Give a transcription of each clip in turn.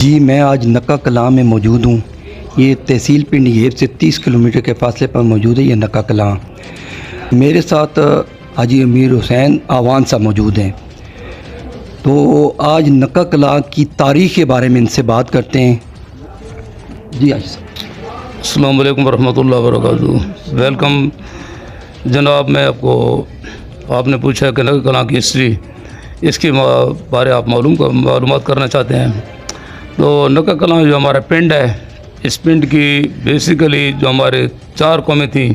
جی میں آج نکا کلاں میں موجود ہوں۔ یہ تحصیل پنڈ ہیب سے 30 کلومیٹر کے فاصلے پر موجود ہے یہ نکا کلاں۔ میرے ساتھ حاجی امیر حسین آوان صاحب موجود ہیں۔ تو آج نکا کلاں کی تاریخ کے بارے میں ان سے بات کرتے ہیں۔ جی حاجی صاحب السلام علیکم ورحمۃ اللہ وبرکاتہ۔ ویلکم جناب، میں آپ نے پوچھا کہ نکا کلاں کی ہسٹری، اس کے بارے آپ معلومات کرنا چاہتے ہیں۔ تو نکا کلاں جو ہمارا پنڈ ہے، اس پنڈ کی بیسیکلی جو ہمارے 4 قومیں تھیں،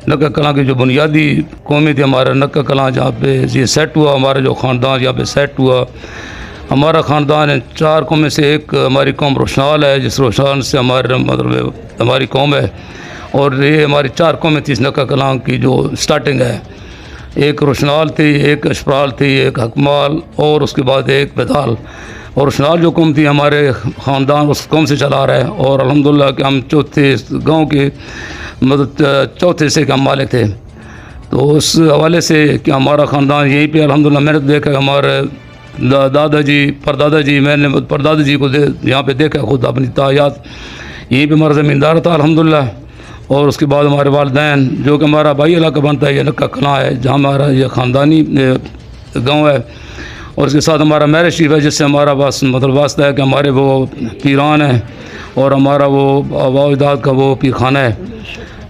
نکا کلاں کی جو بنیادی قومیں تھی ہمارا نکا کلاں، جہاں پہ یہ سیٹ ہوا، ہمارا جو خاندان یہاں پہ سیٹ ہوا، ہمارا خاندان ہے 4 قومیں سے ایک ہماری قوم روشنال ہے، جس روشنال سے ہماری قوم ہے، اور یہ ہماری 4 قومیں تھیں اس نکا کلاں کی جو سٹارٹنگ ہے۔ ایک روشنال تھی، ایک اشپرال تھی، ایک حکمال، اور اس کے بعد ایک بیدال۔ اور روشنال جو قوم تھی ہمارے خاندان اس قوم سے چلا رہا ہے، اور الحمدللہ کہ ہم چوتھے گاؤں کے چوتھے سے کے ہم مالک تھے۔ تو اس حوالے سے کہ ہمارا خاندان یہیں پہ الحمدللہ میں نے دیکھا کہ ہمارے دادا جی پردادا جی، میں نے پردادا جی کو یہاں پہ دیکھا خود اپنی تایات، یہیں پہ ہمارا زمیندار تھا الحمدللہ۔ اور اس کے بعد ہمارے والدین، جو کہ ہمارا بھائی علاقہ بنتا ہے یہ نکا کلاں ہے، جہاں ہمارا یہ خاندانی گاؤں ہے، اور اس کے ساتھ ہمارا میرج شریف ہے، جس سے ہمارا واسطہ ہے کہ ہمارے وہ پیران ہیں اور ہمارا وہ آباء و اجداد کا وہ پیر خانہ ہے۔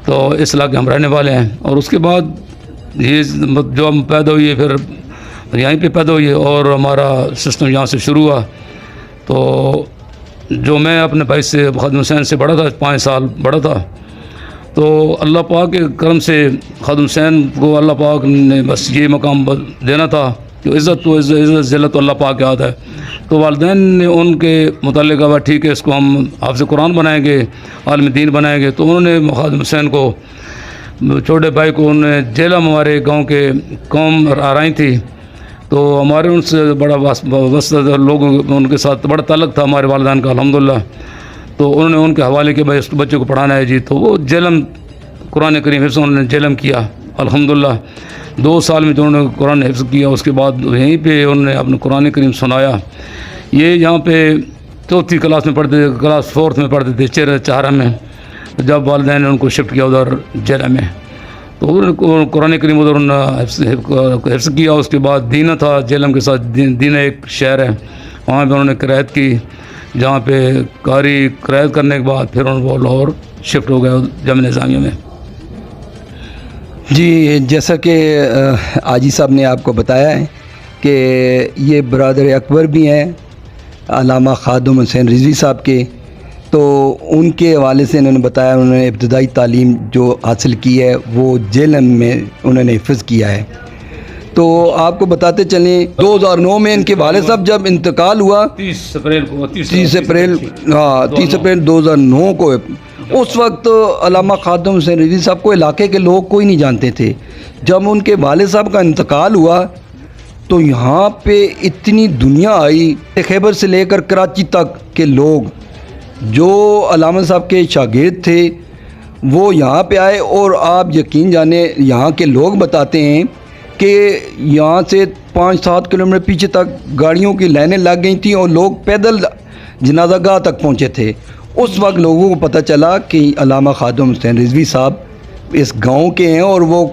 تو اس علاقے ہم رہنے والے ہیں۔ اور اس کے بعد یہ جو ہم پیدا ہوئے پھر یہیں پہ پیدا ہوئے، اور ہمارا سسٹم یہاں سے شروع ہوا۔ تو جو میں اپنے بھائی سے خادم حسین سے بڑا تھا، 5 سال بڑا تھا، تو اللہ پاک کے کرم سے خادم حسین کو اللہ پاک نے بس یہ مقام دینا تھا کہ عزت ذلت اللہ پاک یاد ہے۔ تو والدین نے ان کے متعلق کہا ٹھیک ہے، اس کو ہم حافظ قرآن بنائیں گے، عالم دین بنائیں گے۔ تو انہوں نے خادم حسین کو، چھوٹے بھائی کو، انہوں نے جیلم ہمارے گاؤں کے قوم آرائی تھی، تو ہمارے ان سے بڑا واسطہ لوگوں ان کے ساتھ بڑا تعلق تھا ہمارے والدین کا الحمدللہ۔ تو انہوں نے ان کے حوالے کے بھائی اس بچے کو پڑھانا ہے جی، تو وہ جیلم قرآن کریم حفظ انہوں نے جیلم کیا الحمدللہ۔ 2 سال میں جو انہوں نے قرآن حفظ کیا، اس کے بعد یہیں پہ انہوں نے اپنا قرآن کریم سنایا۔ یہ یہاں پہ 4تھی کلاس میں پڑھتے تھے، کلاس 4 میں پڑھتے تھے چہارہ میں، جب والدین نے ان کو شفٹ کیا ادھر جیلہ میں، تو انہوں نے قرآن کریم ادھر انہوں نے حفظ کیا۔ اس کے بعد دینا تھا جیلم کے ساتھ، دینا ایک شہر ہے، وہاں پہ انہوں نے قرائت کی، جہاں پہ قاری قرائت کرنے کے بعد پھر وہ لاہور شفٹ ہو گئے جامعہ نظامیہ میں۔ جی جیسا کہ حاجی صاحب نے آپ کو بتایا ہے کہ یہ برادر اکبر بھی ہیں علامہ خادم حسین رضوی صاحب کے، تو ان کے حوالے سے انہوں نے بتایا انہوں نے ابتدائی تعلیم جو حاصل کی ہے وہ جیلم میں انہوں نے حفظ کیا ہے۔ تو آپ کو بتاتے چلیں 2009 میں ان کے والد صاحب جب انتقال ہوا، 30 اپریل 2009 کو، اس وقت علامہ خادم حسین رضوی صاحب کو علاقے کے لوگ کوئی نہیں جانتے تھے۔ جب ان کے والد صاحب کا انتقال ہوا تو یہاں پہ اتنی دنیا آئی، خیبر سے لے کر کراچی تک کے لوگ جو علامہ صاحب کے شاگرد تھے وہ یہاں پہ آئے، اور آپ یقین جانیں یہاں کے لوگ بتاتے ہیں کہ یہاں سے 5-7 کلومیٹر پیچھے تک گاڑیوں کی لائنیں لگ گئی تھیں اور لوگ پیدل جنازہ گاہ تک پہنچے تھے۔ اس وقت لوگوں کو پتہ چلا کہ علامہ خادم حسین رضوی صاحب اس گاؤں کے ہیں اور وہ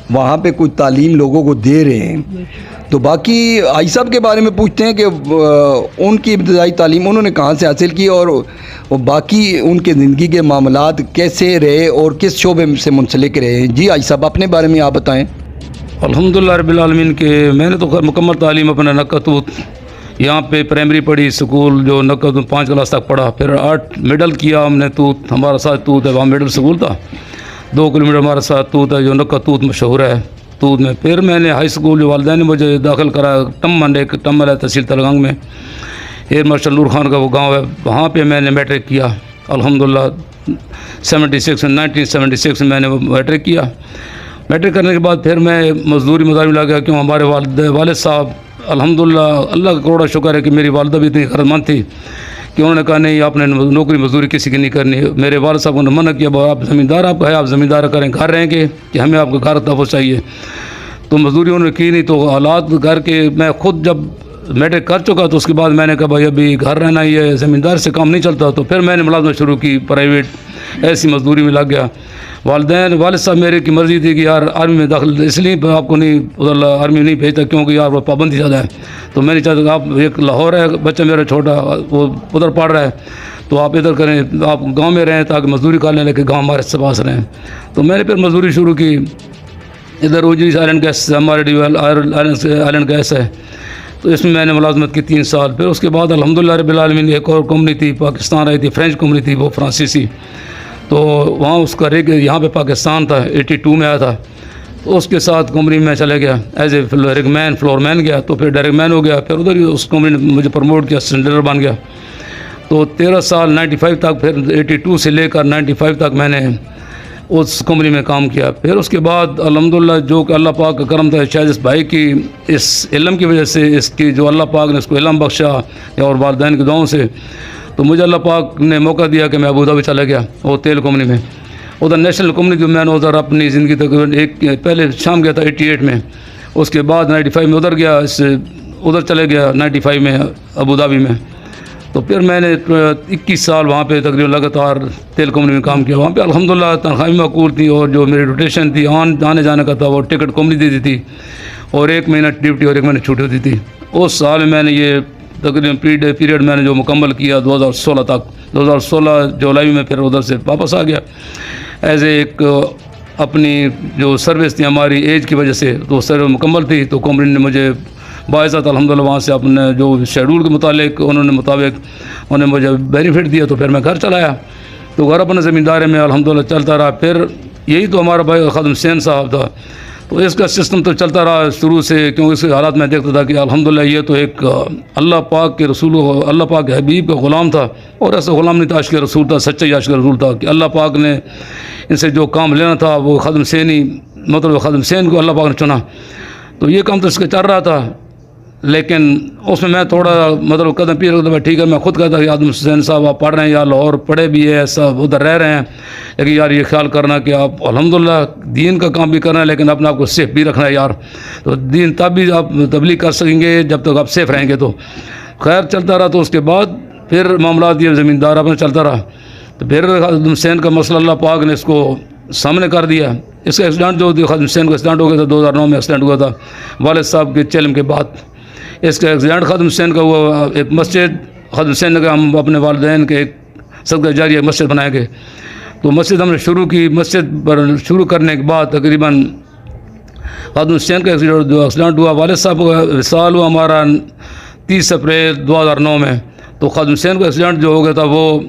وہاں پہ کوئی تعلیم لوگوں کو دے رہے ہیں۔ تو باقی حاجی صاحب کے بارے میں پوچھتے ہیں کہ ان کی ابتدائی تعلیم انہوں نے کہاں سے حاصل کی، اور باقی ان کے زندگی کے معاملات کیسے رہے اور کس شعبے سے منسلک رہے۔ جی حاجی صاحب اپنے بارے میں آپ بتائیں۔ الحمدللہ رب العالمین کے میں نے تو مکمل تعلیم اپنا نکا توت یہاں پہ پرائمری پڑھی، سکول جو نکا توت 5 کلاس تک پڑھا، پھر 8 مڈل کیا ہم نے توت، ہمارا ساتھ توت ہے، وہاں مڈل سکول تھا، 2 کلومیٹر ہمارا ساتھ توت ہے جو نکا توت مشہور ہے توت میں۔ پھر میں نے ہائی سکول جو والدین نے مجھے داخل کرایا ٹمن، ایک ٹمن ہے تحصیل تلگنگ میں، ایئر مارشل نور خان کا وہ گاؤں ہے، وہاں پہ میں نے میٹرک کیا الحمدللہ 1976 میں نے وہ میٹرک کیا۔ میٹرک کرنے کے بعد پھر میں مزدوری میں لگ گیا، کیوں ہمارے والد صاحب الحمدللہ اللہ کا کروڑا شکر ہے کہ میری والدہ بھی اتنی غیرت مند تھی کہ انہوں نے کہا نہیں آپ نے نوکری مزدوری کسی کی نہیں کرنی۔ میرے والد صاحب نے منع کیا، آپ زمیندار آپ کا ہے، آپ زمیندار کریں، گھر رہیں گے کہ ہمیں آپ کا گھر تحفظ چاہیے، تو مزدوری انہوں نے کی نہیں۔ تو حالات گھر کے، میں خود جب میٹرک کر چکا تو اس کے بعد میں نے کہا بھائی ابھی گھر رہنا ہی ہے, زمیندار سے کام نہیں چلتا. تو پھر میں نے ملازمت شروع کی پرائیویٹ, ایسی مزدوری میں لگ گیا. والد صاحب میرے کی مرضی تھی کہ یار آرمی میں داخل, اس لیے آپ کو نہیں ادھر آرمی نہیں بھیجتا کیونکہ یار وہ پابندی زیادہ ہے. تو میں نے چاہتا کہ آپ ایک لاہور ہے بچہ میرا چھوٹا, وہ ادھر پڑھ رہا ہے, تو آپ ادھر کریں, آپ گاؤں میں رہیں تاکہ مزدوری کر لیں, لیکن گاؤں ہمارے سے پاس رہیں. تو میں نے پھر مزدوری شروع کی ادھر اوجری آئلینڈ گیس, ہمارے ڈیول آئلینڈ گیس ہے, تو اس میں نے ملازمت کی 3 سال. پھر اس کے بعد الحمدللہ رب العالمین ایک اور کمپنی تھی پاکستان آئی تھی, فرینچ کمپنی تھی, وہ فرانسیسی. تو وہاں اس کا ریگ یہاں پہ پاکستان تھا, 82 میں آیا تھا. تو اس کے ساتھ کمپنی میں چلا گیا as a rag main, floor مین گیا, تو پھر ڈائریکٹ مین ہو گیا. پھر ادھر ہی اس کمپنی نے مجھے پروموٹ کیا, اسٹینڈر بن گیا. تو 13 سال 95 تک, پھر 82 سے لے کر 95 تک میں نے اس کمپنی میں کام کیا. پھر اس کے بعد الحمدللہ جو کہ اللہ پاک کا کرم تھا, شاید اس بھائی کی اس علم کی وجہ سے, اس کی جو اللہ پاک نے اس کو علم بخشا اور والدین کی دعاؤں سے, تو مجھے اللہ پاک نے موقع دیا کہ میں ابوظہبی چلا گیا وہ تیل کمپنی میں. ادھر نیشنل کمپنی جو میں نے ادھر اپنی زندگی تقریباً پہلے شام گیا تھا 88 میں, اس کے بعد 95 میں ادھر گیا, ادھر چلے گیا 95 میں ابوظہبی میں. تو پھر میں نے 21 سال وہاں پہ تقریباً لگاتار تیل کمپنی میں کام کیا. وہاں پہ الحمدللہ تنخواہ معقول تھی, اور جو میری روٹیشن تھی آنے جانے کا تھا وہ ٹکٹ کمپنی دیتی تھی, اور 1 مہینہ ڈیوٹی اور 1 مہینہ چھوٹی ہوتی تھی. اس سال میں نے یہ تقریباً پیریڈ میں نے جو مکمل کیا 2016 تک. 2016 جولائی میں پھر ادھر سے واپس آ گیا ایز اے ایک اپنی جو سروس تھی ہماری ایج کی وجہ سے, تو سروس مکمل تھی. تو کمپنی نے مجھے باعزت الحمدللہ وہاں سے اپنے جو شیڈول کے متعلق انہوں نے مجھے بینیفٹ دیا, تو پھر میں گھر چلایا. تو گھر اپنے زمینداری میں الحمدللہ چلتا رہا. پھر یہی تو ہمارا بھائی خادم حسین صاحب تھا, تو اس کا سسٹم تو چلتا رہا شروع سے, کیونکہ اس کے حالات میں دیکھتا تھا کہ الحمدللہ یہ تو ایک اللہ پاک کے رسول, اللہ پاک کے حبیب کا غلام تھا, اور ایسا غلام نہیں تھا, عاشق رسول تھا, سچا عاشق رسول تھا, کہ اللہ پاک نے ان سے جو کام لینا تھا وہ خادم حسین ہی, مطلب خادم حسین کو اللہ پاک نے چنا. تو یہ کام تو اس کا چل رہا تھا, لیکن اس میں میں تھوڑا مطلب قدم پیچھے رکھتا, ٹھیک ہے میں خود کہتا کہ خادم حسین صاحب آپ پڑھ رہے ہیں یا لاہور پڑھے بھی ہے, سب ادھر رہ رہے ہیں, لیکن یار یہ خیال کرنا کہ آپ الحمدللہ دین کا کام بھی کرنا ہے, لیکن اپنے آپ کو سیف بھی رکھنا ہے یار. تو دین تب بھی آپ تبلیغ کر سکیں گے جب تک آپ سیف رہیں گے. تو خیر چلتا رہا. تو اس کے بعد پھر معاملات یہ زمیندار اپنا چلتا رہا. تو پھر خادم حسین کا مسئلہ اللہ پاک نے اس کو سامنے کر دیا. اس کا ایکسیڈنٹ جو خادم حسین کا ایکسیڈنٹ ہو گیا تھا 2009 میں ایکسیڈنٹ ہوا تھا والد صاحب کے چلم کے بعد. اس کا ایکسیڈنٹ خادم حسین کا ہوا. ایک مسجد خادم حسین نے کہا ہم اپنے والدین کے ایک صدقہ جاریہ مسجد بنائیں گے. تو مسجد ہم نے شروع کی. مسجد پر شروع کرنے کے بعد تقریباً خادم حسین کا جو ایکسیڈنٹ ہوا, والد صاحب کا وصال ہوا ہمارا 30 اپریل 2009 میں. تو خادم حسین کا ایکسیڈنٹ جو ہو گیا تھا وہ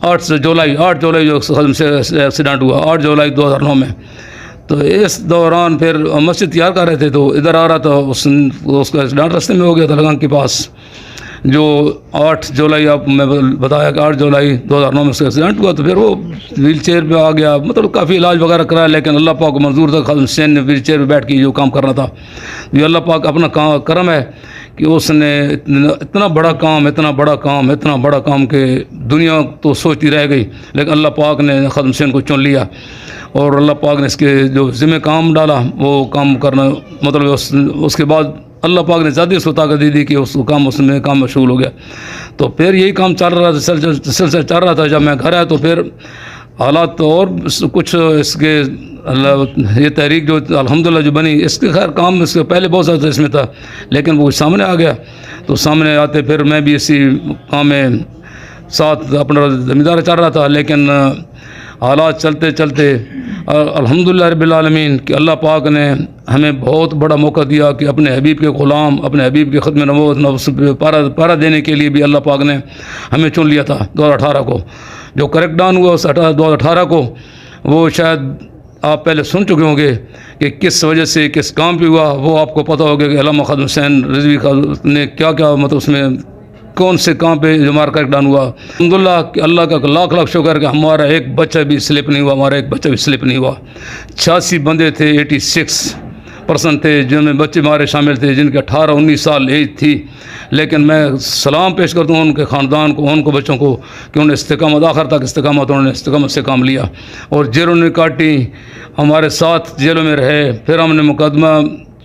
8 جولائی جو خادم سے ایکسیڈنٹ ہوا 8 جولائی 2009 میں. تو اس دوران پھر مسجد تیار کر رہے تھے, تو ادھر آ رہا تھا, اس کا ایکسیڈنٹ راستے میں ہو گیا تھا لگان کے پاس. جو 8 جولائی آپ میں بتایا کہ 8 جولائی 2009 میں اس کا ایکسیڈنٹ ہوا. تو پھر وہ ویل چیئر پہ آ گیا, مطلب کافی علاج وغیرہ کرایا, لیکن اللہ پاک کو منظور تھا. خادم حسین نے ویل چیئر پہ بیٹھ کے جو کام کرنا تھا, یہ اللہ پاک اپنا کرم ہے کہ اس نے اتنا بڑا کام کہ دنیا تو سوچتی رہ گئی, لیکن اللہ پاک نے خادم حسین کو چن لیا, اور اللہ پاک نے اس کے جو ذمہ کام ڈالا وہ کام کرنا, مطلب اس کے بعد اللہ پاک نے زیادہ اس کو طاقت دی کہ اس میں کام مشغول ہو گیا. تو پھر یہی کام چل رہا تھا, سلسلہ چل رہا تھا. جب میں گھر آیا تو پھر حالات تو اور کچھ اس کے یہ تحریک جو الحمدللہ جو بنی, اس کے خیر کام اس کے پہلے بہت زیادہ اس میں تھا, لیکن وہ سامنے آ گیا. تو سامنے آتے پھر میں بھی اسی کام میں ساتھ اپنا زمیندار چل رہا تھا, لیکن حالات چلتے چلتے الحمدللہ رب العالمین کہ اللہ پاک نے ہمیں بہت بڑا موقع دیا کہ اپنے حبیب کے غلام, اپنے حبیب کے خدمت نبوت نفس پارا دینے کے لیے بھی اللہ پاک نے ہمیں چن لیا تھا 2018 کو. جو کریکٹ ڈاؤن ہوا اس 2018 کو, وہ شاید آپ پہلے سن چکے ہوں گے کہ کس وجہ سے کس کام پہ ہوا, وہ آپ کو پتہ ہوگا کہ علامہ خادم حسین رضوی نے کیا مطلب اس میں کون سے کام پہ جو ہمارا کریکٹ ڈاؤن ہوا. الحمدللہ کہ اللہ کا لاکھ لاکھ شکر کہ ہمارا ایک بچہ بھی سلپ نہیں ہوا. 86 بندے تھے, 86% تھے, جن میں بچے ہمارے شامل تھے جن کے 18-19 سال ایج تھی. لیکن میں سلام پیش کرتا ہوں ان کے خاندان کو, ان کو بچوں کو, کہ انہوں نے آخر تک انہوں نے استقامت سے کام لیا, اور جیلوں نے کاٹی, ہمارے ساتھ جیلوں میں رہے. پھر ہم نے مقدمہ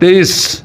23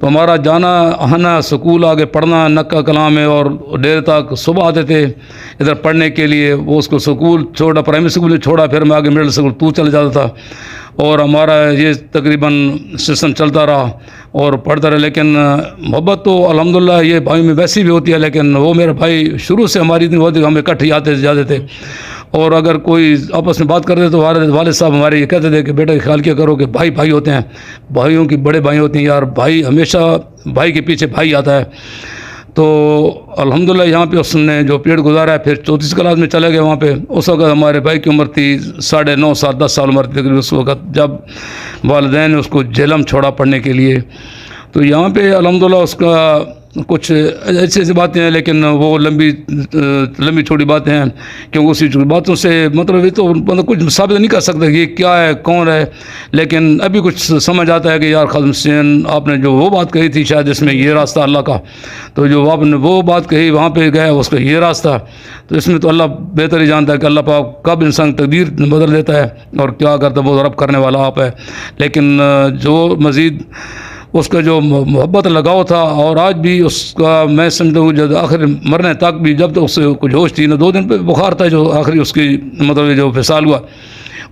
تو ہمارا جانا آنا اسکول آگے پڑھنا نکا کلام میں، اور دیر تک صبح آتے تھے ادھر پڑھنے کے لیے. وہ اس کو اسکول چھوڑا، پرائمری اسکول چھوڑا، پھر میں آگے مڈل اسکول تو چلا جاتا تھا، اور ہمارا یہ تقریباً سسٹم چلتا رہا اور پڑھتا رہا. لیکن محبت تو الحمدللہ یہ بھائی میں ویسی بھی ہوتی ہے، لیکن وہ میرے بھائی شروع سے ہماری اتنی ہوتی، ہم اکٹھے آتے جاتے تھے. اور اگر کوئی آپس میں بات کرتے تو والد صاحب ہمارے یہ کہتے تھے کہ بیٹا خیال کیا کرو کہ بھائی بھائی ہوتے ہیں، بھائیوں کی بڑے بھائی ہوتے ہیں یار، بھائی ہمیشہ بھائی کے پیچھے بھائی آتا ہے. تو الحمدللہ یہاں پہ اس نے جو پیریڈ گزارا ہے، پھر 34 کلاس میں چلے گئے وہاں پہ. اس وقت ہمارے بھائی کی عمر تھی 9.5 سال 10 سال عمر تھی اس وقت، جب والدین نے اس کو جہلم چھوڑا پڑھنے کے لیے. تو یہاں پہ الحمدللہ اس کا کچھ ایسی ایسی باتیں ہیں، لیکن وہ لمبی چھوٹی باتیں ہیں، کیونکہ اسی باتوں سے مطلب یہ تو کچھ ثابت نہیں کر سکتا کہ یہ کیا ہے کون ہے. لیکن ابھی کچھ سمجھ آتا ہے کہ یار خادم حسین آپ نے جو وہ بات کہی تھی شاید اس میں یہ راستہ اللہ کا، تو جو آپ نے وہ بات کہی وہاں پہ گئے اس کا یہ راستہ، تو اس میں تو اللہ بہتر ہی جانتا ہے کہ اللہ پاک کب انسان تقدیر بدل دیتا ہے اور کیا کرتا ہے، وہ رب کرنے والا آپ ہے. لیکن جو مزید اس کا جو محبت لگاؤ تھا، اور آج بھی اس کا میں سمجھتا ہوں جب آخر مرنے تک بھی، جب تک اس سے کچھ ہوش تھی نہ 2 دن پہ بخار تھا جو آخری اس کی مطلب جو فصال ہوا،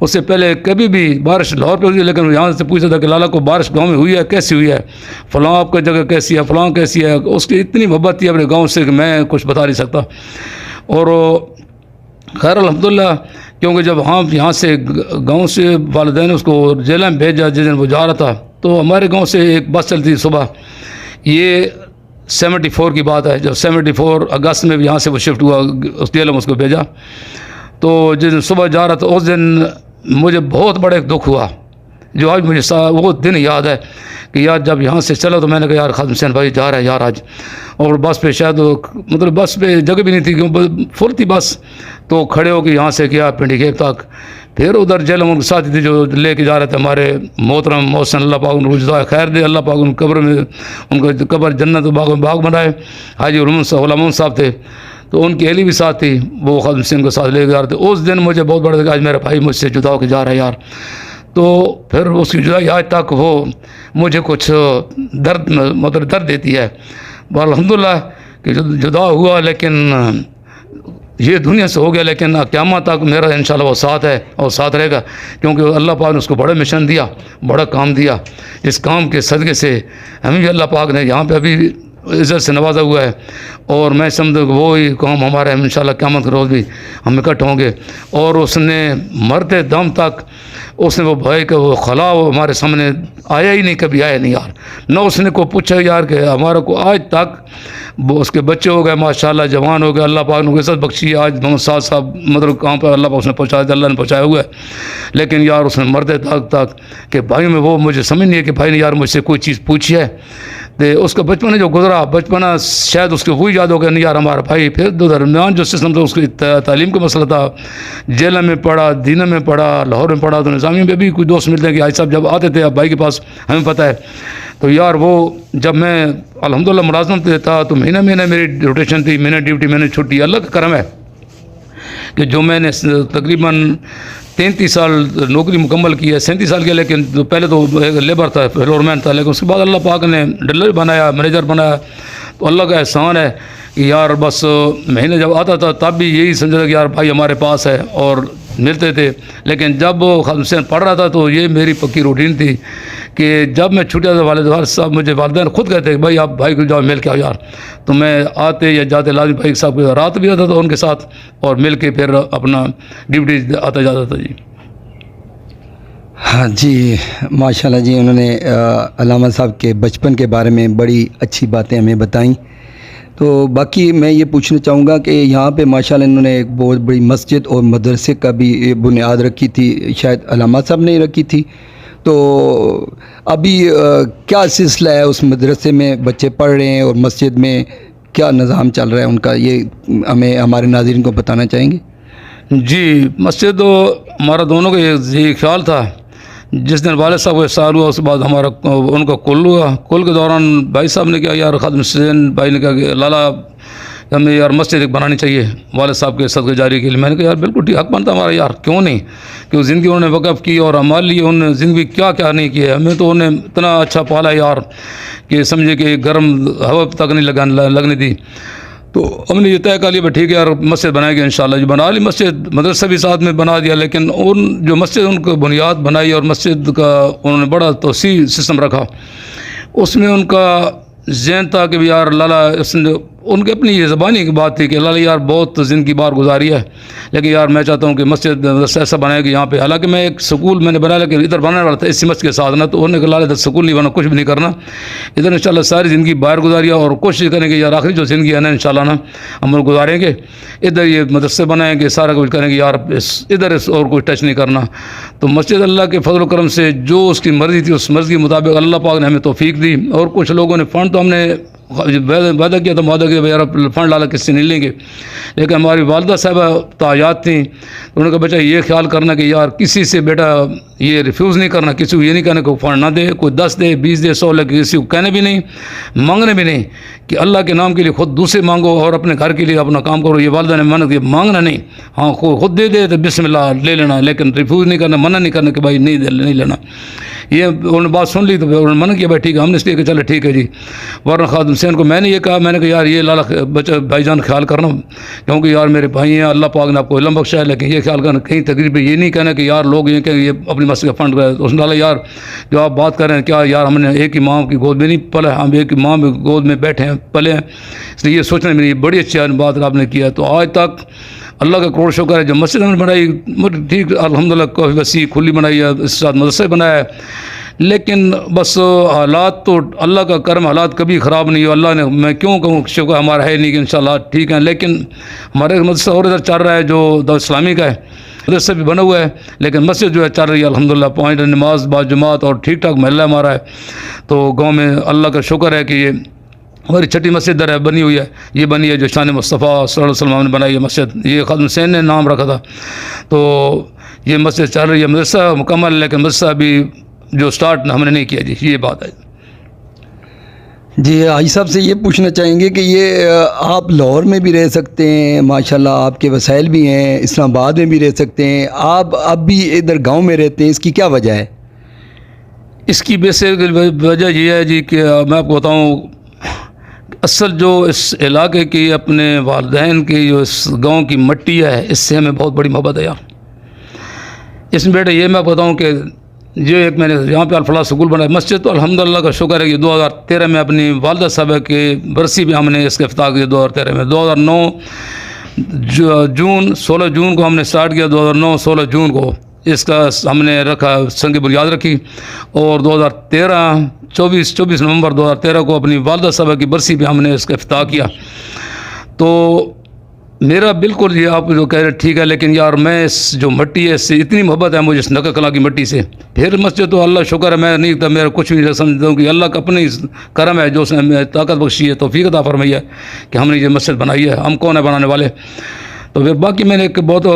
اس سے پہلے کبھی بھی بارش لاہور پہ ہوئی ہے، لیکن یہاں سے پوچھا تھا کہ لالا کو بارش گاؤں میں ہوئی ہے کیسی ہوئی ہے، فلاں آپ کا جگہ کیسی ہے، فلاں کیسی ہے. اس کی اتنی محبت تھی اپنے گاؤں سے کہ میں کچھ بتا نہیں سکتا. اور خیر الحمدللہ، کیونکہ جب ہم یہاں سے گاؤں سے والدین نے اس کو جیل میں بھیجا جس دن وہ جا رہا تھا، تو ہمارے گاؤں سے ایک بس چلتی صبح، یہ 74 کی بات ہے، جب 74 اگست میں یہاں سے وہ شفٹ ہوا اس جیل میں اس کو بھیجا. تو جس دن صبح جا رہا تھا اس دن مجھے بہت بڑا ایک دکھ ہوا، جو آج مجھے وہ دن یاد ہے کہ یار جب یہاں سے چلا تو میں نے کہا یار خادم حسین بھائی جا رہا ہے یار آج. اور بس پہ شاید مطلب بس پہ جگہ بھی نہیں تھی کیوں فل تھی بس، تو کھڑے ہو کے یہاں سے کیا پنڈی گیپ تک، پھر ادھر جیلم ان کے ساتھی تھے جو لے کے جا رہے تھے ہمارے محترم محسن، اللہ پاک ان کو جزائے خیر دے، اللہ پاک ان قبر میں ان کا قبر جنت باغ میں باغ بنائے. حاجی علمون صاحب تھے، تو ان کی اہلی بھی ساتھ تھی، وہ خادم حسین کو ساتھ لے کے جا رہے تھے. اس دن مجھے بہت بڑا کہ آج میرا بھائی مجھ سے جدا ہو کے جا رہا ہے یار. تو پھر اس کی جدائی آج تک وہ مجھے کچھ درد دیتی ہے. الحمدللہ کہ جدا ہوا، لیکن یہ دنیا سے ہو گیا، لیکن قیامت تک میرا انشاءاللہ وہ ساتھ ہے اور ساتھ رہے گا، کیونکہ اللہ پاک نے اس کو بڑا مشن دیا، بڑا کام دیا. اس کام کے صدقے سے ہمیں بھی اللہ پاک نے یہاں پہ ابھی عزت سے نوازا ہوا ہے. اور میں سمجھتا ہوں کہ وہی کام ہمارا ہے، انشاءاللہ قیامت کے روز بھی ہم اکٹھ ہوں گے. اور اس نے مرتے دم تک اس نے وہ بھائی کا وہ خلا وہ ہمارے سامنے آیا ہی نہیں، کبھی آیا نہیں یار. نہ اس نے کو پوچھا یار کہ ہمارا کو آج تک وہ اس کے بچے ہو گئے ماشاءاللہ، جوان ہو گئے، اللہ پاک نے عزت بخشی. آج محمد صاحب مطلب کہاں پر اللہ پاک اس نے پہنچایا، اللہ نے پہنچایا ہوا ہے. لیکن یار اس نے مرتے تک کہ بھائی میں وہ مجھے سمجھ نہیں ہے کہ بھائی نے یار مجھ سے کوئی چیز پوچھی ہے. تو اس کا بچپنا جو گزرا، بچپنا شاید اس کو وہی یاد ہو گیا نہیں یار ہمارا بھائی. پھر درمیان جو سسٹم تھا اس کی تعلیم کا مسئلہ تھا، جیل میں پڑھا، دینہ میں پڑھا، لاہور میں پڑھا. تو نظامیہ میں بھی کوئی دوست ملتے ہیں کہ آج صاحب جب آتے تھے اب بھائی کے پاس ہمیں پتہ ہے. تو یار وہ جب میں الحمدللہ ملازمت پہ تھا تو مہینہ میری روٹیشن تھی، مہینہ ڈیوٹی مہینہ چھٹی. اللہ کا کرم ہے کہ جو میں نے تقریباً 33 سال نوکری مکمل کی ہے، 37 سال کی، لیکن پہلے تو لیبر تھا، فلور مین تھا، لیکن اس کے بعد اللہ پاک نے ڈلر بنایا، مینیجر بنایا. تو اللہ کا احسان ہے کہ یار بس مہینے جب آتا تھا تب بھی یہی سمجھا کہ یار بھائی ہمارے پاس ہے اور ملتے تھے. لیکن جب خادم حسین پڑھ رہا تھا تو یہ میری پکی روٹین تھی کہ جب میں چھٹیا تھا والد صاحب مجھے والدین خود کہتے کہ بھائی آپ بھائی کو جاؤ مل کے آؤ یار. تو میں آتے یا جاتے لازمی بھائی صاحب کے رات بھی آتا تھا ان کے ساتھ اور مل کے پھر اپنا ڈیوٹی آتا جاتا تھا. جی ہاں جی ماشاءاللہ جی، انہوں نے علامہ صاحب کے بچپن کے بارے میں بڑی اچھی باتیں ہمیں بتائیں. تو باقی میں یہ پوچھنا چاہوں گا کہ یہاں پہ ماشاءاللہ انہوں نے ایک بہت بڑی مسجد اور مدرسے کا بھی بنیاد رکھی تھی، شاید علامہ صاحب نے رکھی تھی. تو ابھی کیا سلسلہ ہے اس مدرسے میں، بچے پڑھ رہے ہیں اور مسجد میں کیا نظام چل رہا ہے ان کا، یہ ہمیں ہمارے ناظرین کو بتانا چاہیں گے؟ جی مسجد تو ہمارا دونوں کا یہ خیال تھا. جس دن والد صاحب کو احساس ہوا اس کے بعد ہمارا ان کا کل ہوا. کل کے دوران بھائی صاحب نے کہا یار خادم حسین بھائی نے کہا کہ لالا کہ ہمیں یار مسجد ایک بنانی چاہیے والد صاحب کے صدقہ جاری کے لیے. میں نے کہا یار بالکل ٹھیک، حق بنتا ہمارا یار، کیوں نہیں، کہ وہ زندگی انہوں نے وقف کی اور ہمارے لیے انہوں نے زندگی کیا کیا نہیں کیا. ہمیں تو انہوں نے اتنا اچھا پالا یار کہ سمجھے کہ گرم ہوا تک نہیں لگنے دی. تو ہم نے یہ طے کر لیا ٹھیک ہے یار مسجد بنائیں گے انشاءاللہ. جو بنا لی مسجد، مدرسہ بھی ساتھ میں بنا دیا، لیکن ان جو مسجد ان کو بنیاد بنائی اور مسجد کا انہوں نے بڑا توسیع سسٹم رکھا. اس میں ان کا ذہن تھا کہ یار لالا ان کی اپنی یہ زبانی کی بات تھی کہ لالا یار بہت زندگی بار گزاری ہے، لیکن یار میں چاہتا ہوں کہ مسجد ایسا بنائے کہ یہاں پہ، حالانکہ میں ایک سکول میں نے بنایا لیکن ادھر بنانے والا تھا اسی مسجد کے ساتھ نا. تو انہوں نے کہا لالا ادھر سکول نہیں بنا، کچھ بھی نہیں کرنا ادھر، انشاءاللہ ساری زندگی باہر گزاری اور کوشش کریں گے یار آخری جو زندگی ہے نا انشاءاللہ نا ہم گزاریں گے ادھر، یہ مدرسے بنائیں گے، سارا کچھ کریں گے یار ادھر اور کچھ ٹچ نہیں کرنا. تو مسجد اللہ کے فضل و کرم سے جو اس کی مرضی تھی اس مرضی کے مطابق اللہ پاک نے ہمیں توفیق دی. اور کچھ لوگوں نے فنڈ تو ہم نے وعدہ کیا تھا، وعدہ کیا یار فنڈ لالا کس سے نہیں لیں گے، لیکن ہماری والدہ صاحبہ تاجات تھیں. انہوں نے کہا بیٹا یہ خیال کرنا کہ یار کسی سے بیٹا یہ ریفیوز نہیں کرنا، کسی کو یہ نہیں کہنا کہ فنڈ نہ دے، کوئی 10 دے 20 دے 100 لے، کسی کو کہنے بھی نہیں مانگنے بھی نہیں، کہ اللہ کے نام کے لیے خود دوسرے مانگو اور اپنے گھر کے لیے اپنا کام کرو. یہ والدہ نے منع کیا مانگنا نہیں، ہاں خود دے دے تو بسم اللہ لے لینا، لیکن ریفیوز نہیں کرنا، منع نہیں کرنا کہ بھائی نہیں لینا. یہ انہوں نے بات سن لی تو انہوں نے منع کیا بھائی ٹھیک ہے. ہم نے اس لیے کہ چلے ٹھیک ہے جی. ورنہ خادم حسین کو میں نے یہ کہا، میں نے کہا یار یہ لالا بچہ بھائی جان خیال کرنا، کیونکہ یار میرے بھائی ہیں، اللہ پاک نے آپ کو علم بخشا ہے، لیکن یہ خیال کرنا کہیں تقریب پہ یہ نہیں کہنا کہ یار لوگ یہ کہ یہ اپنی مسجد کا فنڈ کرے. اس نے ڈالا یار جو آپ بات کر رہے ہیں کیا یار ہم نے ایک ہی ماں کی گود میں نہیں پلے، ہم ایک ہی ماں میں گود میں بیٹھے ہیں پلے ہیں، اس لیے یہ سوچنے میں یہ بڑی اچھی بات آپ نے کیا. تو آج تک اللہ کا کروڑ شکر ہے جو مسجد ہم نے بنائی ٹھیک الحمدللہ کافی وسیع کھلی بنائی ہے، اس کے ساتھ مدرسے بنایا ہے، لیکن بس حالات تو اللہ کا کرم، حالات کبھی خراب نہیں ہو. اللہ نے میں کیوں کہوں شکر ہمارا ہے نہیں کہ انشاءاللہ ٹھیک ہے، لیکن ہمارے مدرسہ اور ادھر چل رہا ہے جو دعوت اسلامی کا ہے، مدرسہ بھی بنا ہوا ہے، لیکن مسجد جو ہے چل رہی ہے الحمدللہ، پوائنٹ نماز با جماعت اور ٹھیک ٹھاک محلہ ہمارا ہے. تو گاؤں میں اللہ کا شکر ہے کہ یہ ہماری چھٹی مسجد در ہے بنی ہوئی ہے. یہ بنی ہے جو شان مصطفیٰ صلی اللہ علیہ وسلم نے بنائی ہے مسجد، یہ خادم حسین نے نام رکھا تھا. تو یہ مسجد چل رہی ہے، مدرسہ مکمل، لیکن مدرسہ بھی جو سٹارٹ ہم نے نہیں کیا جی، یہ بات ہے. جی حاجی صاحب سے یہ پوچھنا چاہیں گے کہ یہ آپ لاہور میں بھی رہ سکتے ہیں، ماشاءاللہ آپ کے وسائل بھی ہیں، اسلام آباد میں بھی رہ سکتے ہیں، آپ اب بھی ادھر گاؤں میں رہتے ہیں، اس کی کیا وجہ ہے؟ اس کی بیسک وجہ یہ ہے جی کہ میں آپ کو بتاؤں، اصل جو اس علاقے کی اپنے والدین کی جو اس گاؤں کی مٹی ہے اس سے ہمیں بہت بڑی محبت ہے یار. اس میں بیٹا یہ میں بتاؤں کہ جو ایک میں نے یہاں پہ الفلاح سکول بنایا، مسجد تو الحمدللہ کا شکر ہے کہ 2013 میں اپنی والدہ صاحبہ کی برسی بھی ہم نے اس کا افتتاح کیا 2013 میں. 2009 جون 16 جون کو ہم نے سٹارٹ کیا، 2009 16 جون کو اس کا ہم نے رکھا سنگ بنیاد رکھی، اور 24 نومبر 2013 کو اپنی والدہ صاحبہ کی برسی پہ ہم نے اس کا افتتاح کیا. تو میرا بالکل یہ آپ جو کہہ رہے ٹھیک ہے، لیکن یار میں اس جو مٹی ہے اس سے اتنی محبت ہے مجھے اس نقہ کلا کی مٹی سے. پھر مسجد تو اللہ شکر ہے میں نہیں تھا، میرا کچھ بھی نہیں سمجھتا ہوں کہ اللہ کا اپنی کرم ہے جو اس نے ہمیں طاقت بخشی ہے، توفیق عطا فرمائی ہے کہ ہم نے یہ مسجد بنائی ہے. ہم کون ہے بنانے والے؟ تو پھر باقی میں نے ایک بہت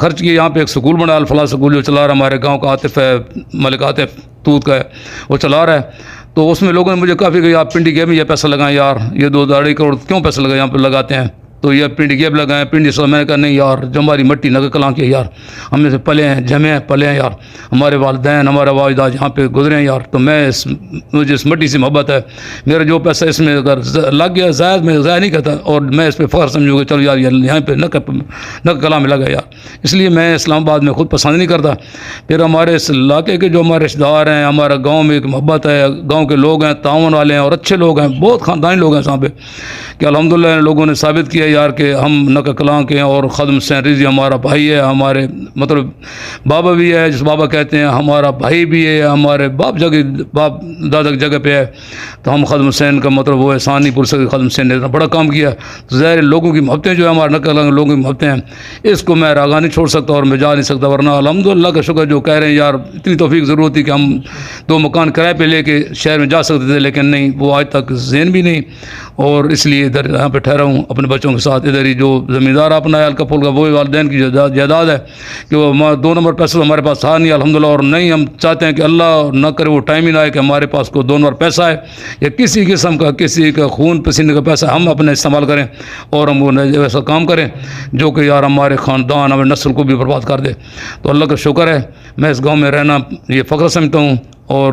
خرچ کیا، یہاں پہ ایک سکول بنا الفلاح سکول جو چلا رہا ہے ہمارے گاؤں کا، عاطف ہے ملک عاطف توت کا ہے وہ چلا رہا ہے. تو اس میں لوگوں نے مجھے کافی کہ آپ پنڈی گیب میں یہ پیسہ لگائیں یار، یہ 2-2.5 کروڑ کیوں پیسہ لگائیں یہاں پہ لگاتے ہیں، تو یہ پنڈی گیب لگائیں پنڈی سے. میں نے کہا نہیں یار جو ہماری مٹی نگہ کلاں کی ہے یار، ہم میں سے پلے ہیں جمے ہیں پلے ہیں یار، ہمارے والدین ہمارے والدہ جہاں پہ گزرے ہیں یار، تو میں مجھے اس مٹی سے محبت ہے. میرا جو پیسہ اس میں اگر لگ گیا زائد میں ضائع نہیں کرتا، اور میں اس پہ فخر سمجھوں گا چلو یار یہاں پہ نگہ کلاں میں لگا یار، اس لیے میں اسلام آباد میں خود پسند نہیں کرتا. پھر ہمارے اس علاقے کے جو ہمارے رشتہ دار ہیں، ہمارا گاؤں میں ایک محبت ہے، گاؤں کے لوگ ہیں تعاون والے ہیں اور اچھے لوگ ہیں، بہت خاندانی لوگ ہیں یہاں پہ، کہ الحمدللہ ان لوگوں نے ثابت کیا یار کہ ہم نقہ کلاں کے ہیں. اور خادم حسین رضوی ہمارا بھائی ہے، ہمارے مطلب بابا بھی ہے جس بابا کہتے ہیں، ہمارا بھائی بھی ہے، ہمارے باپ دادا کی جگہ پہ ہے. تو ہم خادم حسین کا مطلب وہ احسان نہیں بھول سکتے، خادم حسین نے اتنا بڑا کام کیا. تو ظاہر لوگوں کی محبتیں جو ہے ہمارے نقہ کلاں کے لوگوں کی محبتیں ہیں، اس کو میں راغا نہیں چھوڑ سکتا اور میں جا نہیں سکتا. ورنہ الحمدللہ کا شکر جو کہہ رہے ہیں یار اتنی توفیق ضرورت تھی کہ ہم 2 مکان کرائے پہ لے کے شہر میں جا سکتے تھے، لیکن نہیں، وہ آج تک ذہن بھی نہیں، اور اس لیے ادھر یہاں پہ ٹھہرا ہوں اپنے بچوں کے کے ساتھ ادھر ہی جو زمیندار اپنا ہے ہلکا پھلکا وہی والدین کی جائیداد ہے کہ وہ 2 نمبر پیسہ ہمارے پاس تھا نہیں الحمدللہ، اور نہیں ہم چاہتے ہیں کہ اللہ نہ کرے وہ ٹائم ہی نہ آئے کہ ہمارے پاس کوئی 2 نمبر پیسہ ہے یا کسی قسم کا کسی کا خون پسینے کا پیسہ ہم اپنے استعمال کریں اور ہم وہ ایسا کام کریں جو کہ یار ہمارے خاندان ہمارے نسل کو بھی برباد کر دے۔ تو اللہ کا شکر ہے میں اس گاؤں میں رہنا یہ فخر سمجھتا ہوں، اور